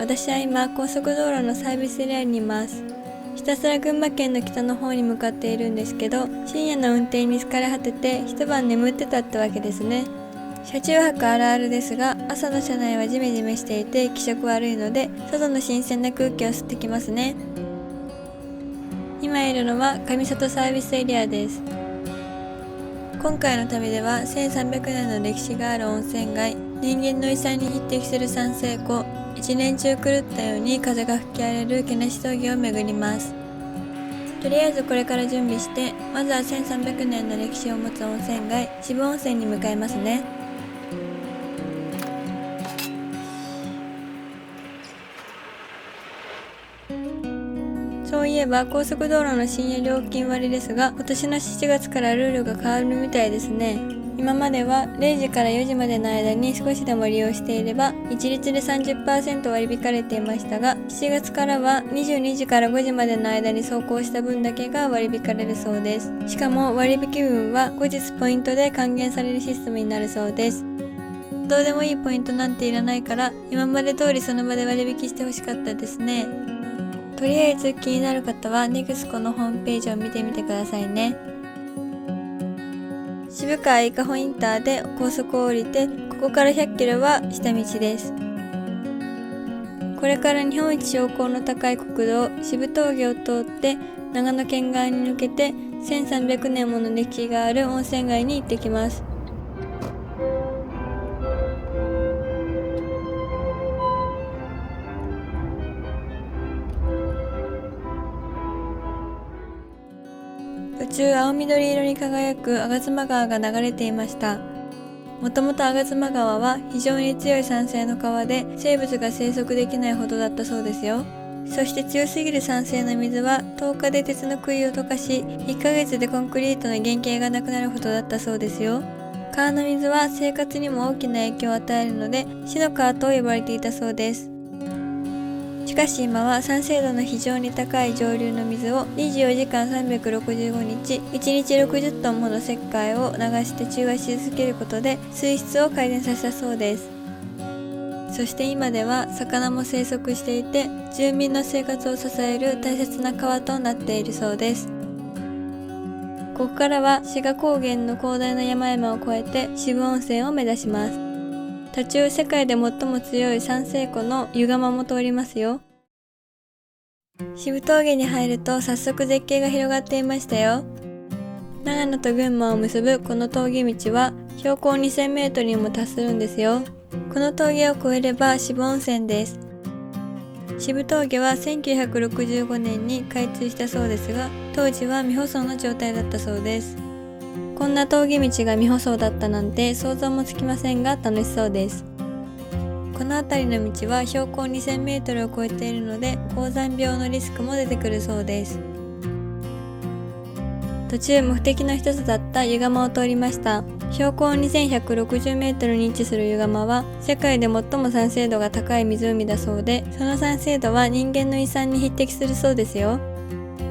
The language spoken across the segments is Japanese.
私は今高速道路のサービスエリアにいます。ひたすら群馬県の北の方に向かっているんですけど、深夜の運転に疲れ果てて一晩眠ってたってわけですね。車中泊あるあるですが、朝の車内はジメジメしていて気色悪いので、外の新鮮な空気を吸ってきますね。今いるのは上里サービスエリアです。今回の旅では1300年の歴史がある温泉街、人間の遺産に匹敵する山西湖、一年中狂ったように風が吹き荒れる毛無峠を巡ります。とりあえずこれから準備して、まずは1300年の歴史を持つ温泉街、渋温泉に向かいますね。そういえば高速道路の深夜料金割ですが、今年の7月からルールが変わるみたいですね。今までは0時から4時までの間に少しでも利用していれば一律で 30% 割り引かれていましたが、7月からは22時から5時までの間に走行した分だけが割り引かれるそうです。しかも割引分は後日ポイントで還元されるシステムになるそうです。どうでもいいポイントなんていらないから、今まで通りその場で割引してほしかったですね。とりあえず気になる方は NEXCO のホームページを見てみてくださいね。渋川伊香保インターで高速を降りて、ここから100キロは下道です。これから日本一標高の高い国道渋峠を通って長野県側に抜けて1300年もの歴史がある温泉街に行ってきます。途中青緑色に輝く吾妻川が流れていました。もともと吾妻川は非常に強い酸性の川で生物が生息できないほどだったそうですよ。そして強すぎる酸性の水は10日で鉄の杭を溶かし、1ヶ月でコンクリートの原型がなくなるほどだったそうですよ。川の水は生活にも大きな影響を与えるので死の川と呼ばれていたそうです。しかし今は酸性度の非常に高い上流の水を24時間365日、1日60トンもの石灰を流して中和し続けることで水質を改善させたそうです。そして今では魚も生息していて、住民の生活を支える大切な川となっているそうです。ここからは志賀高原の広大な山々を越えて渋温泉を目指します。途中世界で最も強い山西湖の湯釜も通りますよ。渋峠に入ると早速絶景が広がっていましたよ。長野と群馬を結ぶこの峠道は標高2000メートルにも達するんですよ。この峠を越えれば渋温泉です。渋峠は1965年に開通したそうですが、当時は未舗装の状態だったそうです。こんな峠道が未舗装だったなんて想像もつきませんが楽しそうです。この辺りの道は標高2000メートルを超えているので高山病のリスクも出てくるそうです。途中目的の一つだった湯釜を通りました。標高2160メートルに位置する湯釜は世界で最も酸性度が高い湖だそうで、その酸性度は人間の遺産に匹敵するそうですよ。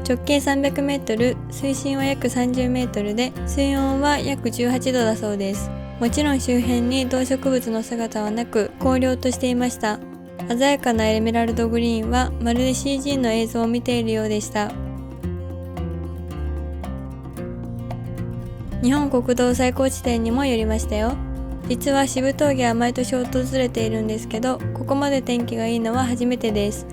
直径300メートル、水深は約30メートルで、水温は約18度だそうです。もちろん周辺に動植物の姿はなく、荒涼としていました。鮮やかなエメラルドグリーンはまるで CG の映像を見ているようでした。日本国道最高地点にも寄りましたよ。実は渋峠は毎年訪れているんですけど、ここまで天気がいいのは初めてです。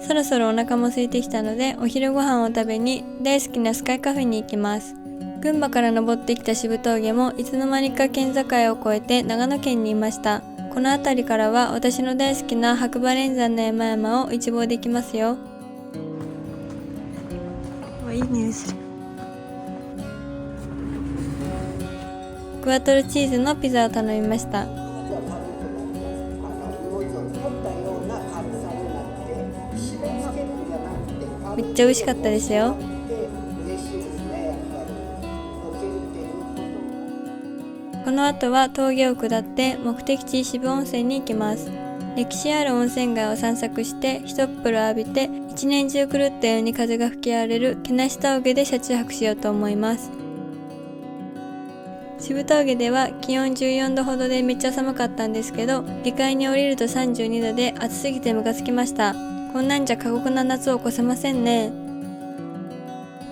そろそろお腹も空いてきたので、お昼ご飯を食べに大好きなスカイカフェに行きます。群馬から登ってきた渋峠もいつの間にか県境を越えて長野県にいました。この辺りからは私の大好きな白馬連山の山々を一望できますよ。いい匂いする。クワトロチーズのピザを頼みました。めっちゃ美味しかったですよ。この後は峠を下って目的地渋温泉に行きます。歴史ある温泉街を散策して一っ風呂浴びて一年中狂ったように風が吹き荒れるけなし峠で車中泊しようと思います。渋峠では気温14度ほどでめっちゃ寒かったんですけど、下界に降りると32度で暑すぎてムカつきました。こんなんじゃ過酷な夏を越せませんね。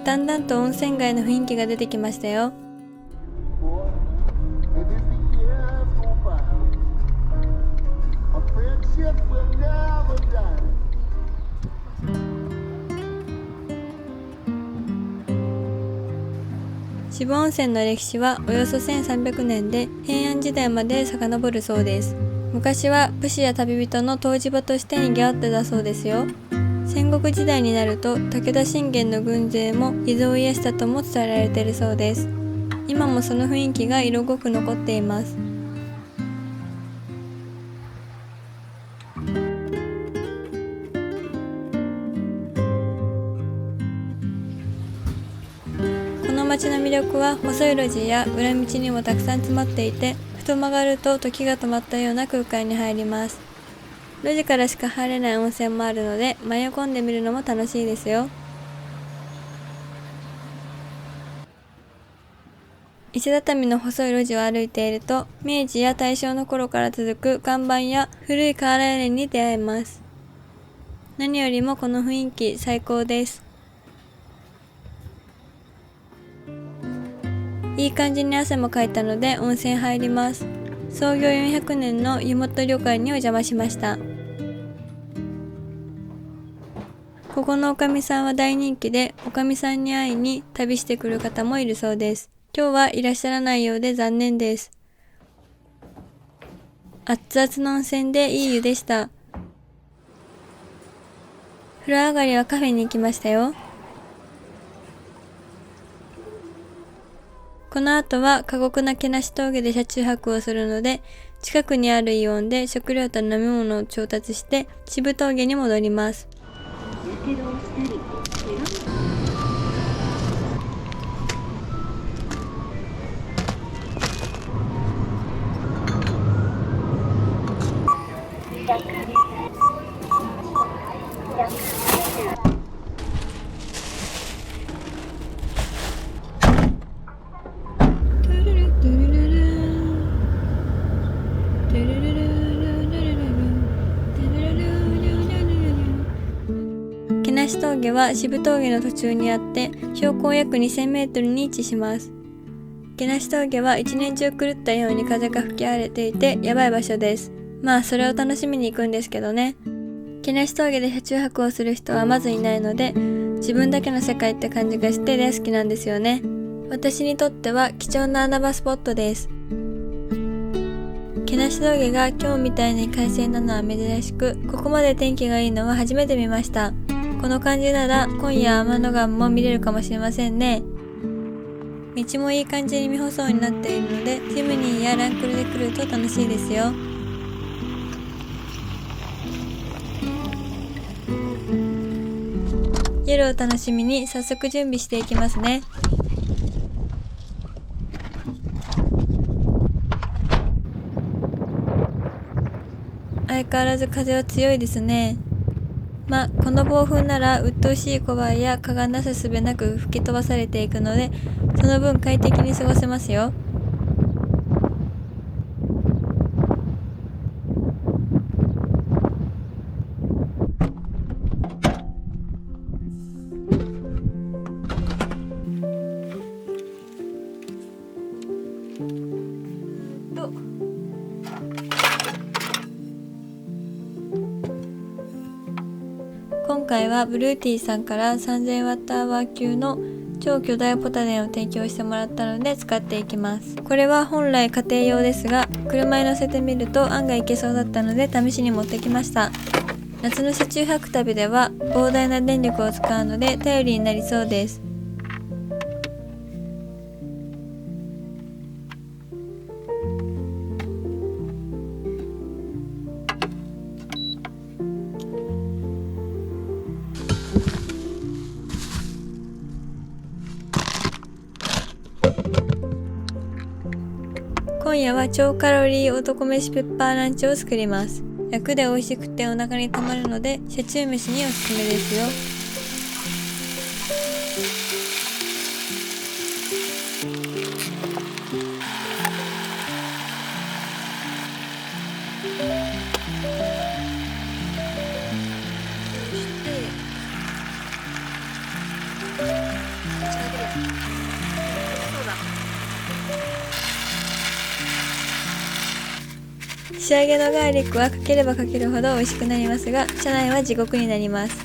だんだんと温泉街の雰囲気が出てきましたよ。渋温泉の歴史はおよそ1300年で平安時代まで遡るそうです。昔は武士や旅人の湯治場としてにぎわってたそうですよ。戦国時代になると武田信玄の軍勢も伊豆を癒したとも伝えられているそうです。今もその雰囲気が色濃く残っています。この街の魅力は細い路地や裏道にもたくさん詰まっていて、ふと曲がると時が止まったような空間に入ります。路地からしか入れない温泉もあるので迷い込んでみるのも楽しいですよ。石畳の細い路地を歩いていると明治や大正の頃から続く看板や古い瓦屋根に出会えます。何よりもこの雰囲気最高です。いい感じに汗もかいたので温泉入ります。創業400年の湯本旅館にお邪魔しました。ここのおかみさんは大人気で、おかみさんに会いに旅してくる方もいるそうです。今日はいらっしゃらないようで残念です。熱々の温泉でいい湯でした。風呂上がりはカフェに行きましたよ。この後は過酷なけなし峠で車中泊をするので、近くにあるイオンで食料と飲み物を調達して渋峠に戻ります。けなし峠は渋峠の途中にあって標高約2000メートルに位置します。けなし峠は一年中狂ったように風が吹き荒れていてやばい場所です。まあそれを楽しみに行くんですけどね。けなし峠で車中泊をする人はまずいないので、自分だけの世界って感じがして大好きなんですよね。私にとっては貴重な穴場スポットです。けなし峠が今日みたいに快晴なのは珍しく、ここまで天気がいいのは初めて見ました。この感じなら今夜天の川も見れるかもしれませんね。道もいい感じに見舗装になっているので、チムニーやランクルで来ると楽しいですよ。夜を楽しみに早速準備していきますね。相変わらず風は強いですね。この暴風なら鬱陶しい小バエや蚊がなすすべなく吹き飛ばされていくので、その分快適に過ごせますよ。今回はブルーティーさんから3000ワットアワー級の超巨大ポタネを提供してもらったので使っていきます。これは本来家庭用ですが、車に乗せてみると案外いけそうだったので試しに持ってきました。夏の車中泊旅では膨大な電力を使うので頼りになりそうです。今夜は超カロリー男飯ペッパーランチを作ります。楽で美味しくてお腹にたまるので車中飯におすすめですよ。仕上げのガーリックはかければかけるほど美味しくなりますが、車内は地獄になります。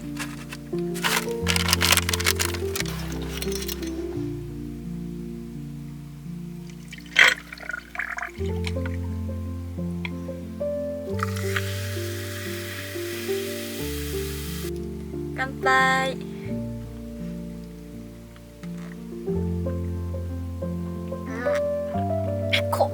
乾杯。こ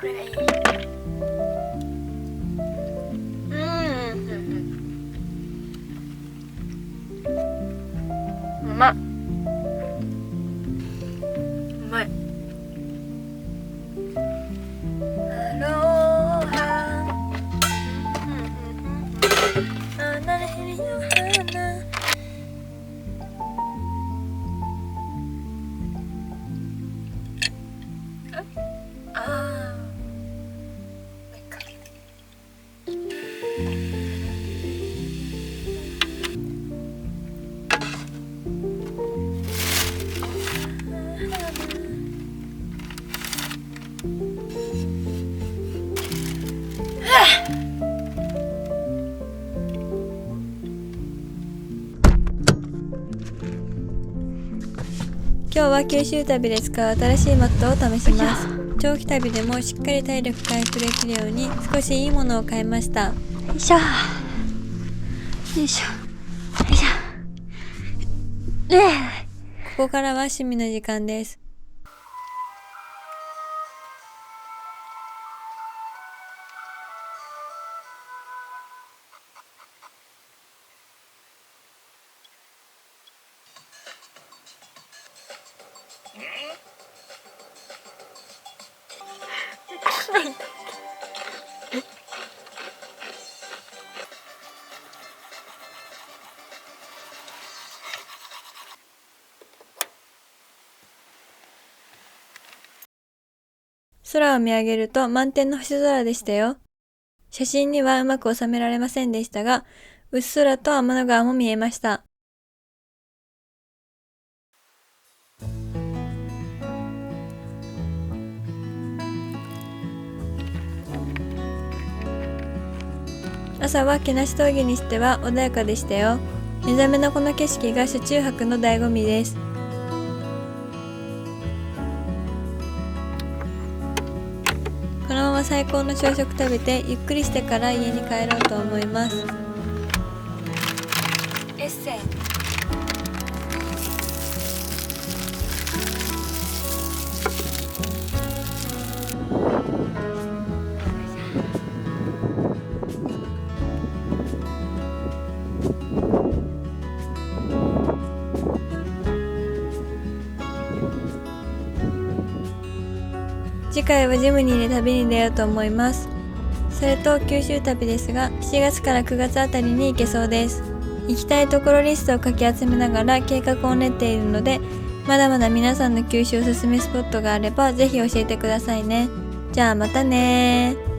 これがいい。うまっ。うまい。アロハ。あなたの花。今日は九州旅で使う新しいマットを試します。長期旅でもしっかり体力回復できるように少しいいものを買いました。よいしょよいしょよいしょ。ここからは趣味の時間です。空を見上げると満天の星空でしたよ。写真にはうまく収められませんでしたが、うっすらと天の川も見えました。朝は毛無し峠にしては穏やかでしたよ。目覚めのこの景色が車中泊の醍醐味です。このまま最高の朝食食べてゆっくりしてから家に帰ろうと思います。エッセイ。次回はジムニーで旅に出ようと思います。それと九州旅ですが、7月から9月あたりに行けそうです。行きたいところリストをかき集めながら計画を練っているので、まだまだ皆さんの九州おすすめスポットがあればぜひ教えてくださいね。じゃあまたねー。